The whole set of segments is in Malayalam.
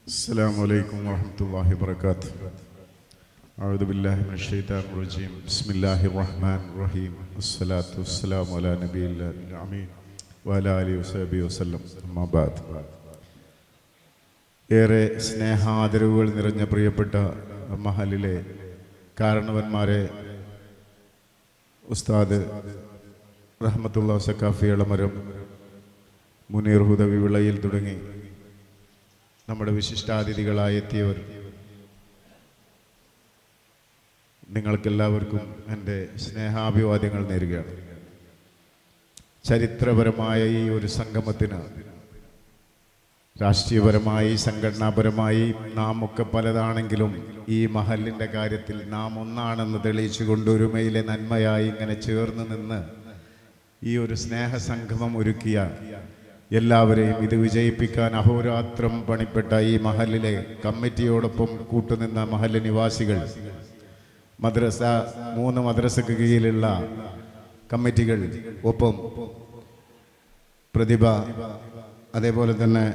السلام عليكم ورحمة الله وبركاته. أعوذ بالله من الشيطان الرجيم. بسم الله الرحمن الرحيم. الصلاة والسلام على نبي الله الأمين وعلى آله وصحبه وسلم. أما بعد. ഏറെ സ്നേഹാദരവുകൾ നിറഞ്ഞ പ്രിയപ്പെട്ട മഹലിലെ കാരണവന്മാരെ, ഉസ്താദ് റഹ്മത്തുള്ള സക്കാഫി ഇളമരം, മുനീർ ഹുദവി വിളയിൽ തുടങ്ങി നമ്മുടെ വിശിഷ്ടാതിഥികളായി എത്തിയവർ, നിങ്ങൾക്കെല്ലാവർക്കും എൻ്റെ സ്നേഹാഭിവാദ്യങ്ങൾ നേരുകയാണ്. ചരിത്രപരമായ ഈ ഒരു സംഗമത്തിന് രാഷ്ട്രീയപരമായി സംഘടനാപരമായി നാം ഒക്കെ പലതാണെങ്കിലും ഈ മഹലിൻ്റെ കാര്യത്തിൽ നാം ഒന്നാണെന്ന് തെളിയിച്ചുകൊണ്ട് ഒരുമയിലെ നന്മയായി ഇങ്ങനെ ചേർന്ന് നിന്ന് ഈ ഒരു സ്നേഹസംഗമം ഒരുക്കിയ എല്ലാവരെയും ഇത് വിജയിപ്പിക്കാൻ അഹോരാത്രം പണിപ്പെട്ട ഈ മഹലിലെ കമ്മിറ്റിയോടൊപ്പം കൂട്ടുനിന്ന മഹല് നിവാസികൾ, മദ്രസ 3 മദ്രസക്ക് കീഴിലുള്ള കമ്മിറ്റികൾ, ഒപ്പം പ്രതിഭ, അതേപോലെ തന്നെ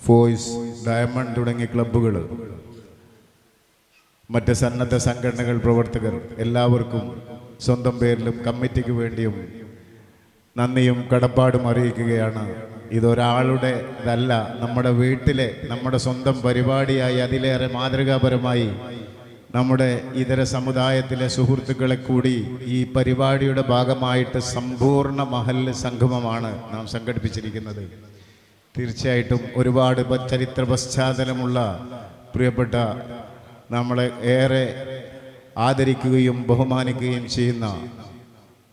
ഫോയ്സ്, ഡയമണ്ട് തുടങ്ങിയ ക്ലബ്ബുകൾ, മറ്റ് സന്നദ്ധ സംഘടനകൾ, പ്രവർത്തകർ, എല്ലാവർക്കും സ്വന്തം പേരിലും കമ്മിറ്റിക്ക് വേണ്ടിയും നന്ദിയും കടപ്പാടും അറിയിക്കുകയാണ്. ഇതൊരാളുടേതല്ല, നമ്മുടെ വീട്ടിലെ നമ്മുടെ സ്വന്തം പരിപാടിയായി അതിലേറെ മാതൃകാപരമായി നമ്മുടെ ഇതര സമുദായത്തിലെ സുഹൃത്തുക്കളെ കൂടി ഈ പരിപാടിയുടെ ഭാഗമായിട്ട് സമ്പൂർണ്ണ മഹല്ല് സംഗമമാണ് നാം സംഘടിപ്പിച്ചിരിക്കുന്നത്. തീർച്ചയായിട്ടും ഒരുപാട് ചരിത്ര പശ്ചാത്തലമുള്ള പ്രിയപ്പെട്ട, നമ്മളെ ഏറെ ആദരിക്കുകയും ബഹുമാനിക്കുകയും ചെയ്യുന്ന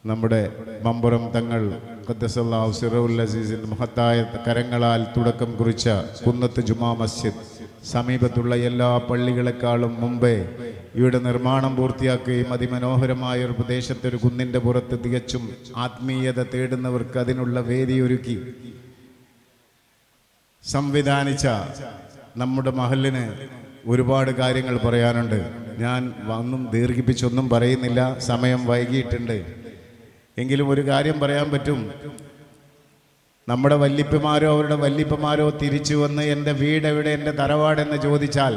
നമ്മുടെ മമ്പുറം തങ്ങൾ ഖദ്ദസല്ലാഹു സിറഉൽ അസീസിന്റെ മഹത്തായ കരങ്ങളാൽ തുടക്കം കുറിച്ച കുന്നത്ത് ജുമാ മസ്ജിദ് സമീപത്തുള്ള എല്ലാ പള്ളികളെക്കാളും മുമ്പേ ഇവിടെ നിർമ്മാണം പൂർത്തിയാക്കുകയും അതിമനോഹരമായ ഒരു പ്രദേശത്തെ ഒരു കുന്നിൻ്റെ പുറത്ത് തികച്ചും ആത്മീയത തേടുന്നവർക്ക് അതിനുള്ള വേദിയൊരുക്കി സംവിധാനിച്ച നമ്മുടെ മഹലിന് ഒരുപാട് കാര്യങ്ങൾ പറയാനുണ്ട്. ഞാൻ ഒന്നും ദീർഘിപ്പിച്ചൊന്നും പറയുന്നില്ല, സമയം വൈകിയിട്ടുണ്ട്. എങ്കിലും ഒരു കാര്യം പറയാൻ പറ്റും. നമ്മുടെ വല്ലിപ്പമാരോ അവരുടെ വല്ലിപ്പമാരോ തിരിച്ചു വന്ന് എൻ്റെ വീട് എവിടെ, എൻ്റെ തറവാടെന്ന് ചോദിച്ചാൽ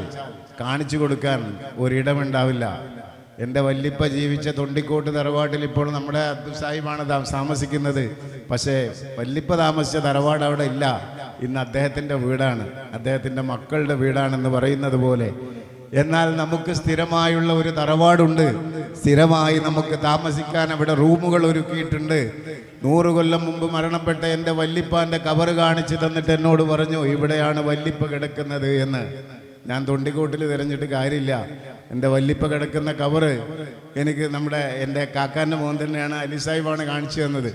കാണിച്ചു കൊടുക്കാൻ ഒരിടമുണ്ടാവില്ല. എൻ്റെ വല്ലിപ്പ ജീവിച്ച തൊണ്ടിക്കോട്ട് തറവാട്ടിൽ ഇപ്പോൾ നമ്മുടെ അബ്ദുൽ സാഹിബാണ് താമസിക്കുന്നത്. പക്ഷേ വല്ലിപ്പ താമസിച്ച തറവാട് അവിടെ ഇല്ല. ഇന്ന് അദ്ദേഹത്തിൻ്റെ വീടാണ്, അദ്ദേഹത്തിൻ്റെ മക്കളുടെ വീടാണെന്ന് പറയുന്നത് പോലെ. എന്നാൽ നമുക്ക് സ്ഥിരമായുള്ള ഒരു തറവാടുണ്ട്, സ്ഥിരമായി നമുക്ക് താമസിക്കാൻ അവിടെ റൂമുകൾ ഒരുക്കിയിട്ടുണ്ട്. 100 കൊല്ലം മുമ്പ് മരണപ്പെട്ട എൻ്റെ വല്ലിപ്പാൻ്റെ കബറ് കാണിച്ചു തന്നിട്ട് എന്നോട് പറഞ്ഞു, ഇവിടെയാണ് വല്ലിപ്പ കിടക്കുന്നത് എന്ന്. ഞാൻ തൊണ്ടിക്കോട്ടിൽ തിരഞ്ഞിട്ട് കാര്യമില്ല, എൻ്റെ വല്ലിപ്പ കിടക്കുന്ന കബറ് എനിക്ക് എൻ്റെ കാക്കാൻ്റെ മോൻ തന്നെയാണ്, അലി സാഹിബാണ് കാണിച്ചു തന്നത്.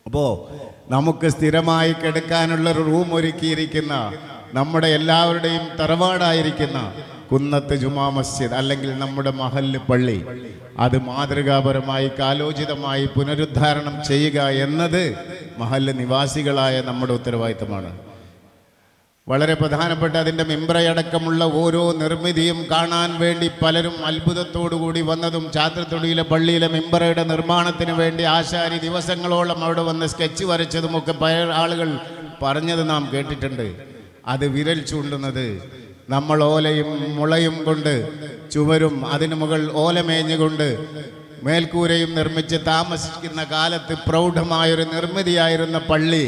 അപ്പോൾ നമുക്ക് സ്ഥിരമായി കിടക്കാനുള്ളൊരു റൂം ഒരുക്കിയിരിക്കുന്ന, നമ്മുടെ എല്ലാവരുടെയും തറവാടായിരിക്കുന്ന കുന്നത്ത് ജുമാ മസ്ജിദ് അല്ലെങ്കിൽ നമ്മുടെ മഹല്ല് പള്ളി, അത് മാതൃകാപരമായി കാലോചിതമായി പുനരുദ്ധാരണം ചെയ്യുക എന്നത് മഹല്ല് നിവാസികളായ നമ്മുടെ ഉത്തരവാദിത്തമാണ്. വളരെ പ്രധാനപ്പെട്ട അതിൻ്റെ മിംബ്രയടക്കമുള്ള ഓരോ നിർമ്മിതിയും കാണാൻ വേണ്ടി പലരും അത്ഭുതത്തോടുകൂടി വന്നതും, ചാത്രത്തൊടിയിലെ പള്ളിയിലെ മിംബ്രയുടെ നിർമ്മാണത്തിന് വേണ്ടി ആശാരി ദിവസങ്ങളോളം അവിടെ വന്ന് സ്കെച്ച് വരച്ചതുമൊക്കെ പല ആളുകൾ പറഞ്ഞത് നാം കേട്ടിട്ടുണ്ട്. അത് വിരൽ ചൂണ്ടുന്നത് നമ്മൾ ഓലയും മുളയും കൊണ്ട് ചുവരും അതിനു മുകൾ ഓലമേഞ്ഞുകൊണ്ട് മേൽക്കൂരയും നിർമ്മിച്ച് താമസിക്കുന്ന കാലത്ത് പ്രൗഢമായൊരു നിർമ്മിതിയായിരുന്ന പള്ളി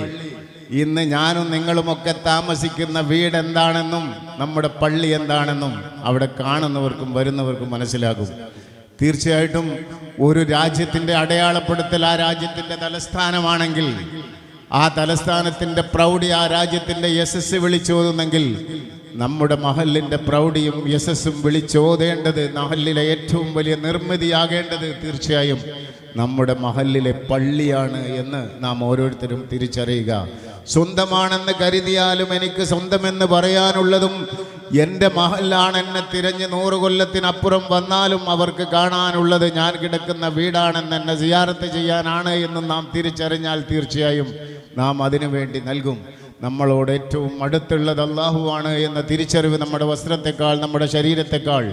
ഇന്ന് ഞാനും നിങ്ങളുമൊക്കെ താമസിക്കുന്ന വീട് എന്താണെന്നും നമ്മുടെ പള്ളി എന്താണെന്നും അവിടെ കാണുന്നവർക്കും വരുന്നവർക്കും മനസ്സിലാകും. തീർച്ചയായിട്ടും ഒരു രാജ്യത്തിൻ്റെ അടയാളപ്പെടുത്തൽ ആ രാജ്യത്തിൻ്റെ തലസ്ഥാനമാണെങ്കിൽ ആ തലസ്ഥാനത്തിൻ്റെ പ്രൗഢി ആ രാജ്യത്തിൻ്റെ യശസ് വിളിച്ചോതുന്നെങ്കിൽ നമ്മുടെ മഹലിൻ്റെ പ്രൗഢിയും യശസ്സും വിളിച്ചോതേണ്ടത്, മഹലിലെ ഏറ്റവും വലിയ നിർമ്മിതിയാകേണ്ടത് തീർച്ചയായും നമ്മുടെ മഹലിലെ പള്ളിയാണ് എന്ന് നാം ഓരോരുത്തരും തിരിച്ചറിയുക. സ്വന്തമാണെന്ന് കരുതിയാലും എനിക്ക് സ്വന്തമെന്ന് പറയാനുള്ളതും എൻ്റെ മഹലാണ്. എന്നെ തിരഞ്ഞ് 100 കൊല്ലത്തിനപ്പുറം വന്നാലും അവർക്ക് കാണാനുള്ളത് ഞാൻ കിടക്കുന്ന വീടാണെന്ന്, എന്നെ സിയാറത്ത് ചെയ്യാനാണ് എന്ന് നാം തിരിച്ചറിഞ്ഞാൽ തീർച്ചയായും നാം അതിനു വേണ്ടി നൽകും. നമ്മളോട് ഏറ്റവും അടുത്തുള്ളത് അള്ളാഹുവാണ് എന്ന തിരിച്ചറിവ് നമ്മുടെ വസ്ത്രത്തെക്കാൾ, നമ്മുടെ ശരീരത്തെക്കാൾ,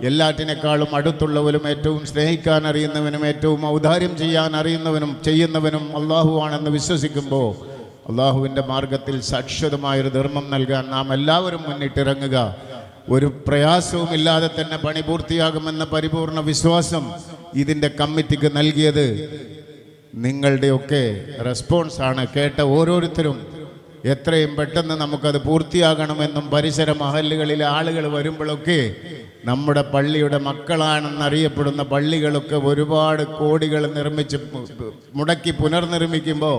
എല്ലാറ്റിനേക്കാളും അടുത്തുള്ളവരും ഏറ്റവും സ്നേഹിക്കാൻ അറിയുന്നവനും ഏറ്റവും ഔദാര്യം ചെയ്യാൻ അറിയുന്നവനും ചെയ്യുന്നവനും അള്ളാഹുവാണെന്ന് വിശ്വസിക്കുമ്പോൾ അള്ളാഹുവിൻ്റെ മാർഗത്തിൽ ശാശ്വതമായൊരു ധർമ്മം നൽകാൻ നാം എല്ലാവരും മുന്നിട്ടിറങ്ങുക. ഒരു പ്രയാസവുമില്ലാതെ തന്നെ പണി പൂർത്തിയാകുമെന്ന പരിപൂർണ വിശ്വാസം ഇതിൻ്റെ കമ്മിറ്റിക്ക് നൽകിയത് നിങ്ങളുടെയൊക്കെ റെസ്പോൺസാണ്. കേട്ട ഓരോരുത്തരും എത്രയും പെട്ടെന്ന് നമുക്കത് പൂർത്തിയാകണമെന്നും പരിസര മഹല്ലുകളിലെ ആളുകൾ വരുമ്പോഴൊക്കെ നമ്മുടെ പള്ളിയുടെ മക്കളാണെന്നറിയപ്പെടുന്ന പള്ളികളൊക്കെ ഒരുപാട് കോടികൾ നിർമ്മിച്ച് മുടക്കി പുനർനിർമ്മിക്കുമ്പോൾ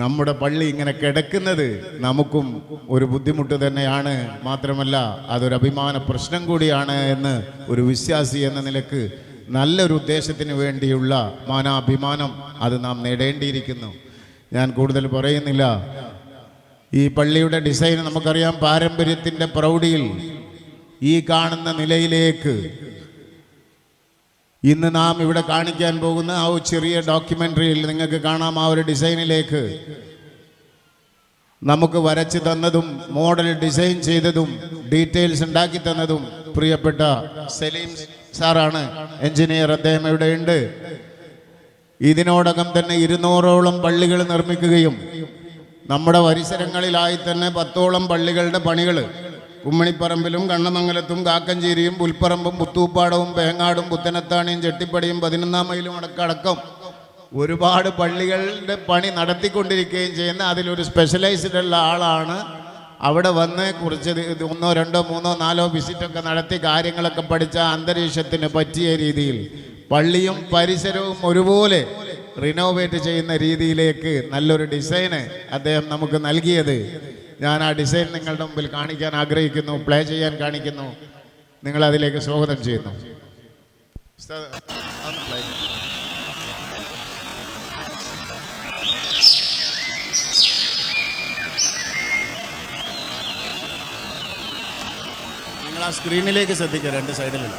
നമ്മുടെ പള്ളി ഇങ്ങനെ കിടക്കുന്നത് നമുക്കും ഒരു ബുദ്ധിമുട്ട് തന്നെയാണ്. മാത്രമല്ല അതൊരു അഭിമാന പ്രശ്നം കൂടിയാണ് എന്ന് ഒരു വിശ്വാസി എന്ന നിലക്ക് നല്ലൊരു ഉദ്ദേശത്തിന് വേണ്ടിയുള്ള മാനാഭിമാനം അത് നാം നേടേണ്ടിയിരിക്കുന്നു. ഞാൻ കൂടുതൽ പറയുന്നില്ല. ഈ പള്ളിയുടെ ഡിസൈൻ നമുക്കറിയാം. പാരമ്പര്യത്തിൻ്റെ പ്രൗഢിയിൽ ഈ കാണുന്ന നിലയിലേക്ക് ഇന്ന് നാം ഇവിടെ കാണിക്കാൻ പോകുന്ന ആ ചെറിയ ഡോക്യുമെൻ്ററിയിൽ നിങ്ങൾക്ക് കാണാം. ആ ഒരു ഡിസൈനിലേക്ക് നമുക്ക് വരച്ച് തന്നതും മോഡൽ ഡിസൈൻ ചെയ്തതും ഡീറ്റെയിൽസ് ഉണ്ടാക്കി തന്നതും പ്രിയപ്പെട്ട സലീം സാറാണ്, എഞ്ചിനീയർ. അദ്ദേഹം ഇവിടെയുണ്ട്. ഇതിനോടകം തന്നെ 200ഓളം പള്ളികൾ നിർമ്മിക്കുകയും നമ്മുടെ പരിസരങ്ങളിലായി തന്നെ 10ഓളം പള്ളികളുടെ പണികൾ കുമ്മണിപ്പറമ്പിലും കണ്ണമംഗലത്തും കാക്കഞ്ചേരിയും പുൽപ്പറമ്പും പുത്തൂപ്പാടവും പേങ്ങാടും പുത്തനത്താണിയും ചെട്ടിപ്പടിയും 11-ാം മൈലും അടക്കം ഒരുപാട് പള്ളികളുടെ പണി നടത്തിക്കൊണ്ടിരിക്കുകയും ചെയ്യുന്ന അതിലൊരു സ്പെഷ്യലൈസ്ഡ് ഉള്ള ആളാണ്. അവിടെ വന്ന് കുറച്ച് 1, 2, 3, 4 വിസിറ്റൊക്കെ നടത്തി കാര്യങ്ങളൊക്കെ പഠിച്ച അന്തരീക്ഷത്തിന് പറ്റിയ രീതിയിൽ പള്ളിയും പരിസരവും ഒരുപോലെ റിനോവേറ്റ് ചെയ്യുന്ന രീതിയിലേക്ക് നല്ലൊരു ഡിസൈന് അദ്ദേഹം നമുക്ക് നൽകിയത്. ഞാൻ ആ ഡിസൈൻ നിങ്ങളുടെ മുമ്പിൽ കാണിക്കാൻ ആഗ്രഹിക്കുന്നു, പ്ലേ ചെയ്യാൻ കാണിക്കുന്നു. നിങ്ങളതിലേക്ക് സ്വാഗതം ചെയ്യുന്നു. നിങ്ങൾ ആ സ്ക്രീനിലേക്ക് ശ്രദ്ധിക്കുക, 2 സൈഡിലുള്ള.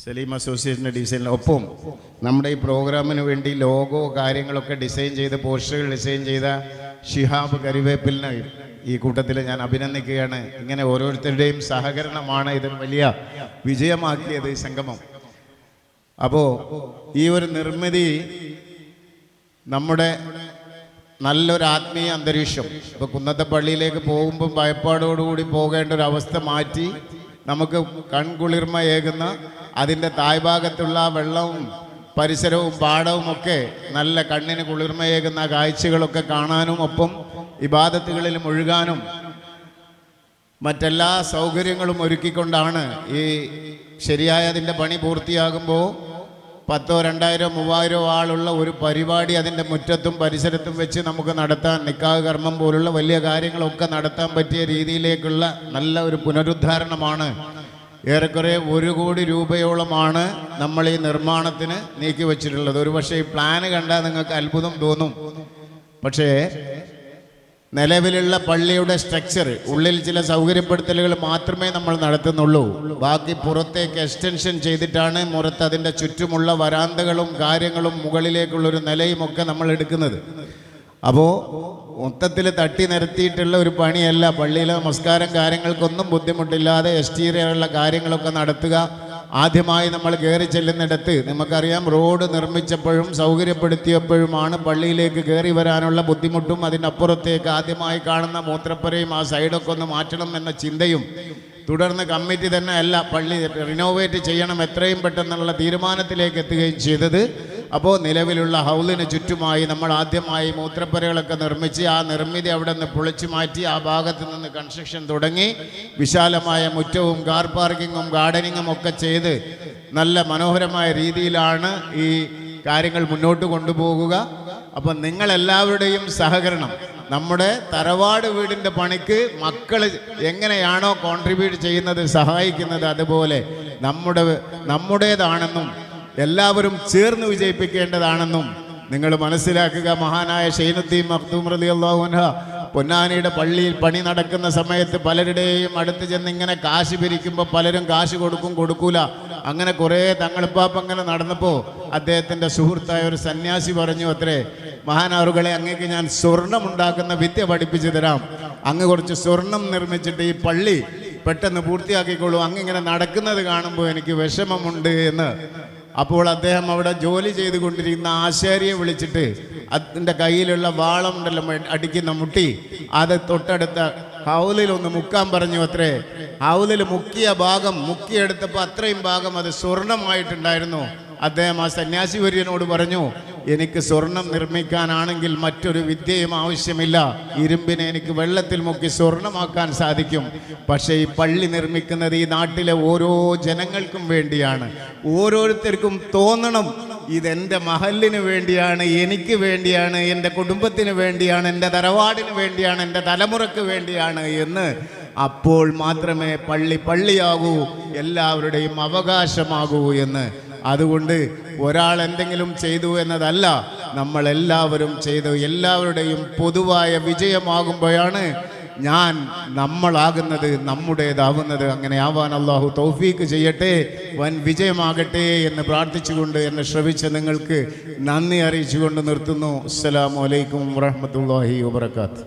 സലീം അസോസിയേഷൻ്റെ ഡിസൈനിനൊപ്പം നമ്മുടെ ഈ പ്രോഗ്രാമിന് വേണ്ടി ലോഗോ കാര്യങ്ങളൊക്കെ ഡിസൈൻ ചെയ്ത് പോസ്റ്ററുകൾ ഡിസൈൻ ചെയ്ത ഷിഹാബ് കരിവേപ്പിലിനെ ഈ കൂട്ടത്തിൽ ഞാൻ അഭിനന്ദിക്കുകയാണ്. ഇങ്ങനെ ഓരോരുത്തരുടെയും സഹകരണമാണ് ഇതിന് വലിയ വിജയമാക്കിയത് ഈ സംഗമം. അപ്പോൾ ഈ ഒരു നിർമ്മിതി നമ്മുടെ നല്ലൊരു ആത്മീയ അന്തരീക്ഷം, ഇപ്പോൾ കുന്നത്തെ പള്ളിയിലേക്ക് പോകുമ്പം ഭയപ്പാടോടുകൂടി പോകേണ്ട ഒരു അവസ്ഥ മാറ്റി നമുക്ക് കൺകുളിർമയേകുന്ന അതിൻ്റെ താഴ്ഭാഗത്തുള്ള വെള്ളവും പരിസരവും പാടവും ഒക്കെ നല്ല കണ്ണിന് കുളിർമയേകുന്ന കാഴ്ചകളൊക്കെ കാണാനും ഒപ്പം ഇബാദത്തുകളിൽ മുഴുകാനും മറ്റെല്ലാ സൗകര്യങ്ങളും ഒരുക്കിക്കൊണ്ടാണ് ഈ ശരിയായ അതിൻ്റെ പണി പൂർത്തിയാകുമ്പോൾ 10, 2000, 3000 ആളുള്ള ഒരു പരിപാടി അതിൻ്റെ മുറ്റത്തും പരിസരത്തും വെച്ച് നമുക്ക് നടത്താൻ, നിക്കാഹ് കർമ്മം പോലുള്ള വലിയ കാര്യങ്ങളൊക്കെ നടത്താൻ പറ്റിയ രീതിയിലേക്കുള്ള നല്ല ഒരു പുനരുദ്ധാരണമാണ്. ഏറെക്കുറെ 1 കോടി രൂപയോളമാണ് നമ്മൾ ഈ നിർമ്മാണത്തിന് നീക്കി വച്ചിട്ടുള്ളത്. ഒരു പക്ഷേ ഈ പ്ലാന് കണ്ടാൽ നിങ്ങൾക്ക് അത്ഭുതം തോന്നും. പക്ഷേ നിലവിലുള്ള പള്ളിയുടെ സ്ട്രക്ചർ, ഉള്ളിൽ ചില സൗകര്യപ്പെടുത്തലുകൾ മാത്രമേ നമ്മൾ നടത്തുന്നുള്ളൂ. ബാക്കി പുറത്തേക്ക് എക്സ്റ്റൻഷൻ ചെയ്തിട്ടാണ് പുറത്ത് അതിൻ്റെ ചുറ്റുമുള്ള വരാന്തകളും കാര്യങ്ങളും മുകളിലേക്കുള്ളൊരു നിലയും ഒക്കെ നമ്മൾ എടുക്കുന്നത്. അപ്പോൾ മൊത്തത്തിൽ തട്ടി നിരത്തിയിട്ടുള്ള ഒരു പണിയല്ല. പള്ളിയിലെ നമസ്കാരം കാര്യങ്ങൾക്കൊന്നും ബുദ്ധിമുട്ടില്ലാതെ എക്സ്റ്റീരിയറുള്ള കാര്യങ്ങളൊക്കെ നടത്തുക, ആദ്യമായി നമ്മൾ കയറി ചെല്ലുന്നിടത്ത് നമുക്കറിയാം, റോഡ് നിർമ്മിച്ചപ്പോഴും സൗകര്യപ്പെടുത്തിയപ്പോഴുമാണ് പള്ളിയിലേക്ക് കയറി വരാനുള്ള ബുദ്ധിമുട്ടും അതിനപ്പുറത്തേക്ക് ആദ്യമായി കാണുന്ന മൂത്രപ്പുരയും ആ സൈഡൊക്കെ ഒന്ന് മാറ്റണം എന്ന ചിന്തയും, തുടർന്ന് കമ്മിറ്റി തന്നെ അല്ല പള്ളി റിനോവേറ്റ് ചെയ്യണം എത്രയും പെട്ടെന്നുള്ള തീരുമാനത്തിലേക്ക് എത്തുകയും ചെയ്തത്. അപ്പോൾ നിലവിലുള്ള ഹൗലിന് ചുറ്റുമായി നമ്മൾ ആദ്യമായി മൂത്രപ്പുരകളൊക്കെ നിർമ്മിച്ച് ആ നിർമ്മിതി അവിടെ നിന്ന് പൊളിച്ചു മാറ്റി ആ ഭാഗത്ത് നിന്ന് കൺസ്ട്രക്ഷൻ തുടങ്ങി വിശാലമായ മുറ്റവും കാർ പാർക്കിങ്ങും ഗാർഡനിങ്ങും ഒക്കെ ചെയ്ത് നല്ല മനോഹരമായ രീതിയിലാണ് ഈ കാര്യങ്ങൾ മുന്നോട്ട് കൊണ്ടുപോകുക. അപ്പം നിങ്ങളെല്ലാവരുടെയും സഹകരണം, നമ്മുടെ തറവാട് വീടിൻ്റെ പണിക്ക് മക്കൾ എങ്ങനെയാണോ കോൺട്രിബ്യൂട്ട് ചെയ്യുന്നത്, സഹായിക്കുന്നത്, അതുപോലെ നമ്മുടേതാണെന്നും എല്ലാവരും ചേർന്ന് വിജയിപ്പിക്കേണ്ടതാണെന്നും നിങ്ങൾ മനസ്സിലാക്കുക. മഹാനായ ഷൈനുദ്ദീൻ മഖ്ദൂം റളിയല്ലാഹു അൻഹു പൊന്നാനിയുടെ പള്ളിയിൽ പണി നടക്കുന്ന സമയത്ത് പലരുടെയും അടുത്ത് ചെന്ന് ഇങ്ങനെ കാശ് പിരിക്കുമ്പോൾ പലരും കാശ് കൊടുക്കൂല. അങ്ങനെ കുറേ തങ്ങളിപ്പാപ്പ് അങ്ങനെ നടന്നപ്പോൾ അദ്ദേഹത്തിൻ്റെ സുഹൃത്തായ ഒരു സന്യാസി പറഞ്ഞു അത്രേ, മഹാനവറുകളെ, അങ്ങേക്ക് ഞാൻ സ്വർണം ഉണ്ടാക്കുന്ന വിദ്യ പഠിപ്പിച്ചു തരാം. അങ്ങ് കുറച്ച് സ്വർണം നിർമ്മിച്ചിട്ട് ഈ പള്ളി പെട്ടെന്ന് പൂർത്തിയാക്കിക്കോളൂ. അങ്ങിങ്ങനെ നടക്കുന്നത് കാണുമ്പോൾ എനിക്ക് വിഷമമുണ്ട് എന്ന്. അപ്പോൾ അദ്ദേഹം അവിടെ ജോലി ചെയ്തുകൊണ്ടിരിക്കുന്ന ആശാരിയെ വിളിച്ചിട്ട് അതിൻ്റെ കയ്യിലുള്ള വാളം ഉണ്ടല്ലോ, അടിക്കുന്ന മുട്ടി, അത് തൊട്ടടുത്ത ഹൗലിലൊന്ന് മുക്കാൻ പറഞ്ഞു അത്രേ. ഹൗലിൽ മുക്കിയെടുത്തപ്പോൾ അത്രയും ഭാഗം അത് സ്വർണമായിട്ടുണ്ടായിരുന്നു. അദ്ദേഹം ആ സന്യാസി വര്യനോട് പറഞ്ഞു, എനിക്ക് സ്വർണം നിർമ്മിക്കാനാണെങ്കിൽ മറ്റൊരു വിദ്യയും ആവശ്യമില്ല, ഇരുമ്പിനെ എനിക്ക് വെള്ളത്തിൽ മുക്കി സ്വർണമാക്കാൻ സാധിക്കും. പക്ഷേ ഈ പള്ളി നിർമ്മിക്കുന്നത് ഈ നാട്ടിലെ ഓരോ ജനങ്ങൾക്കും വേണ്ടിയാണ്. ഓരോരുത്തർക്കും തോന്നണം, ഇതെൻ്റെ മഹലിന് വേണ്ടിയാണ്, എനിക്ക് വേണ്ടിയാണ്, എൻ്റെ കുടുംബത്തിന് വേണ്ടിയാണ്, എൻ്റെ തറവാടിന് വേണ്ടിയാണ്, എൻ്റെ തലമുറക്ക് വേണ്ടിയാണ് എന്ന്. അപ്പോൾ മാത്രമേ പള്ളി പള്ളിയാകൂ, എല്ലാവരുടെയും അവകാശമാകൂ എന്ന്. അതുകൊണ്ട് ഒരാൾ എന്തെങ്കിലും ചെയ്തു എന്നതല്ല, നമ്മളെല്ലാവരും ചെയ്തു എല്ലാവരുടെയും പൊതുവായ വിജയമാകുമ്പോഴാണ് നമ്മളാകുന്നത്, നമ്മുടേതാവുന്നത്. അങ്ങനെ ആവാൻ അള്ളാഹു തൗഫീക്ക് ചെയ്യട്ടെ, വൻ വിജയമാകട്ടെ എന്ന് പ്രാർത്ഥിച്ചുകൊണ്ട് എന്നെ ശ്രവിച്ച നിങ്ങൾക്ക് നന്ദി അറിയിച്ചുകൊണ്ട് നിർത്തുന്നു. അസ്സലാമു അലൈക്കും വറഹ്മത്തുള്ളാഹി വബറകാതുഹു.